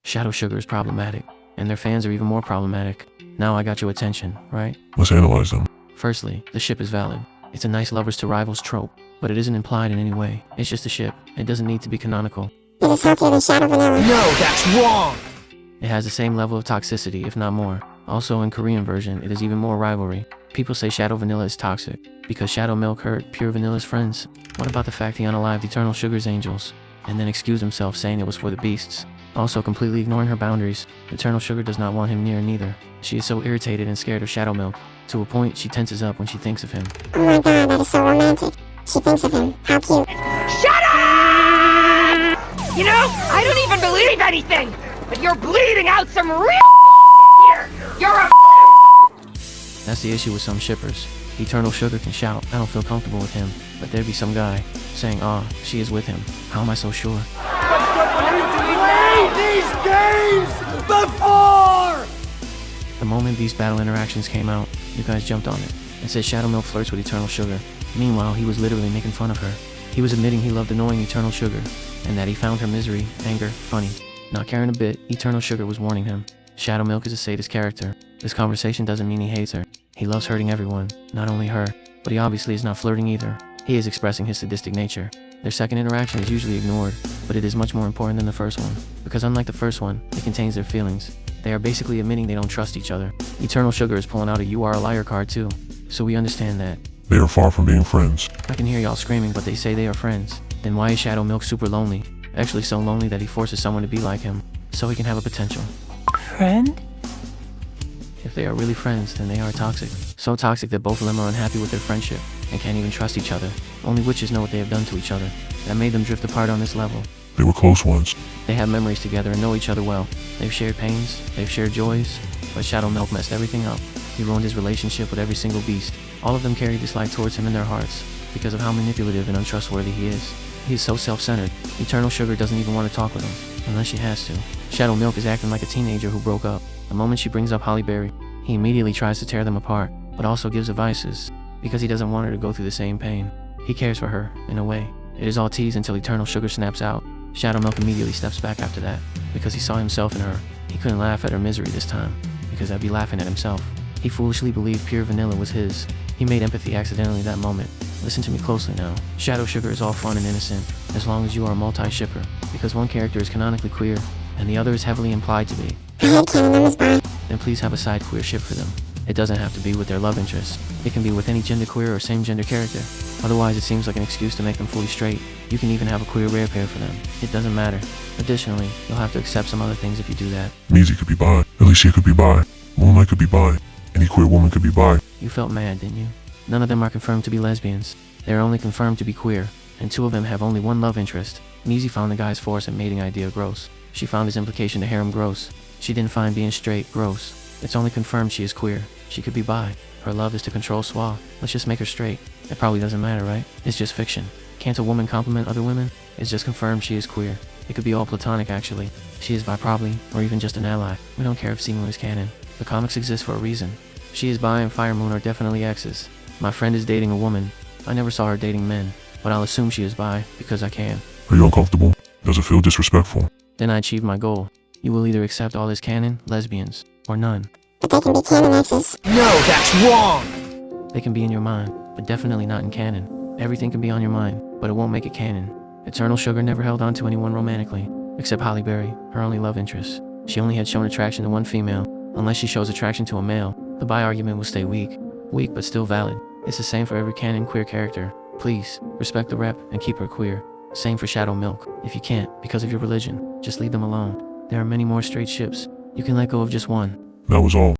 ShadowSugar is problematic, and their fans are even more problematic. Now I got your attention, right? Let's analyze them. Firstly, the ship is valid. It's a nice lovers to rivals trope, but it isn't implied in any way. It's just a ship. It doesn't need to be canonical. It is healthier than Shadow Vanilla. No, that's wrong! It has the same level of toxicity, if not more. Also, in Korean version, it is even more rivalry. People say Shadow Vanilla is toxic, because Shadow Milk hurt Pure Vanilla's friends. What about the fact he unalived Eternal Sugar's angels, and then excused himself saying it was for the beasts? Also completely ignoring her boundaries, Eternal Sugar does not want him near neither. She is so irritated and scared of Shadow Milk, to a point she tenses up when she thinks of him. Oh my god, that is so romantic. She thinks of him. How cute. Shut up! You know, I don't even believe anything, but you're bleeding out some real here. You're a That's the issue with some shippers. Eternal Sugar can shout, I don't feel comfortable with him, but there'd be some guy saying, she is with him. How am I so sure? Play these games before! The moment these battle interactions came out, you guys jumped on it and said Shadow Milk flirts with Eternal Sugar. Meanwhile, he was literally making fun of her. He was admitting he loved annoying Eternal Sugar, and that he found her misery, anger, funny. Not caring a bit, Eternal Sugar was warning him. Shadow Milk is a sadist character. This conversation doesn't mean he hates her. He loves hurting everyone, not only her, but he obviously is not flirting either. He is expressing his sadistic nature. Their second interaction is usually ignored, but it is much more important than the first one, because unlike the first one, it contains their feelings. They are basically admitting they don't trust each other. Eternal Sugar is pulling out a "you are a liar" card too, so we understand that. They are far from being friends. I can hear y'all screaming, but they say they are friends. Then why is Shadow Milk super lonely? Actually so lonely that he forces someone to be like him, so he can have a potential. Friend? If they are really friends, then they are toxic. So toxic that both of them are unhappy with their friendship, and can't even trust each other. Only witches know what they have done to each other. That made them drift apart on this level. They were close ones. They have memories together and know each other well. They've shared pains, they've shared joys, but Shadow Milk messed everything up. He ruined his relationship with every single beast. All of them carry dislike towards him in their hearts, because of how manipulative and untrustworthy he is. He is so self-centered. Eternal Sugar doesn't even want to talk with him, unless she has to. Shadow Milk is acting like a teenager who broke up. The moment she brings up Holly Berry, he immediately tries to tear them apart, but also gives advices, because he doesn't want her to go through the same pain. He cares for her, in a way. It is all tease until Eternal Sugar snaps out. Shadow Milk immediately steps back after that, because he saw himself in her. He couldn't laugh at her misery this time, because that'd be laughing at himself. He foolishly believed Pure Vanilla was his. He made empathy accidentally that moment. Listen to me closely now. ShadowSugar is all fun and innocent, as long as you are a multi-shipper, because one character is canonically queer, and the other is heavily implied to be. Headcanon them is bi. Then please have a side queer ship for them. It doesn't have to be with their love interest. It can be with any genderqueer or same-gender character. Otherwise, it seems like an excuse to make them fully straight. You can even have a queer rare pair for them. It doesn't matter. Additionally, you'll have to accept some other things if you do that. Measy could be bi. Alicia could be bi. Moonlight could be bi. Any queer woman could be bi. You felt mad, didn't you? None of them are confirmed to be lesbians. They are only confirmed to be queer, and two of them have only one love interest. Measy found the guy's force and mating idea gross. She found his implication to harem gross. She didn't find being straight gross. It's only confirmed she is queer. She could be bi. Her love is to control Swa. Let's just make her straight. It probably doesn't matter, right? It's just fiction. Can't a woman compliment other women? It's just confirmed she is queer. It could be all platonic, actually. She is bi probably, or even just an ally. We don't care if Seamoon is canon. The comics exist for a reason. She is bi and Fire Moon are definitely exes. My friend is dating a woman. I never saw her dating men, but I'll assume she is bi, because I can. Are you uncomfortable? Does it feel disrespectful? Then I achieved my goal. You will either accept all as canon, lesbians, or none. But they can be canon exes. No, that's wrong! They can be in your mind, but definitely not in canon. Everything can be on your mind, but it won't make it canon. Eternal Sugar never held on to anyone romantically, except Holly Berry, her only love interest. She only had shown attraction to one female. Unless she shows attraction to a male, the bi argument will stay weak. Weak, but still valid. It's the same for every canon queer character. Please, respect the rep and keep her queer. Same for Shadow Milk. If you can't, because of your religion, just leave them alone. There are many more straight ships. You can let go of just one. That was all.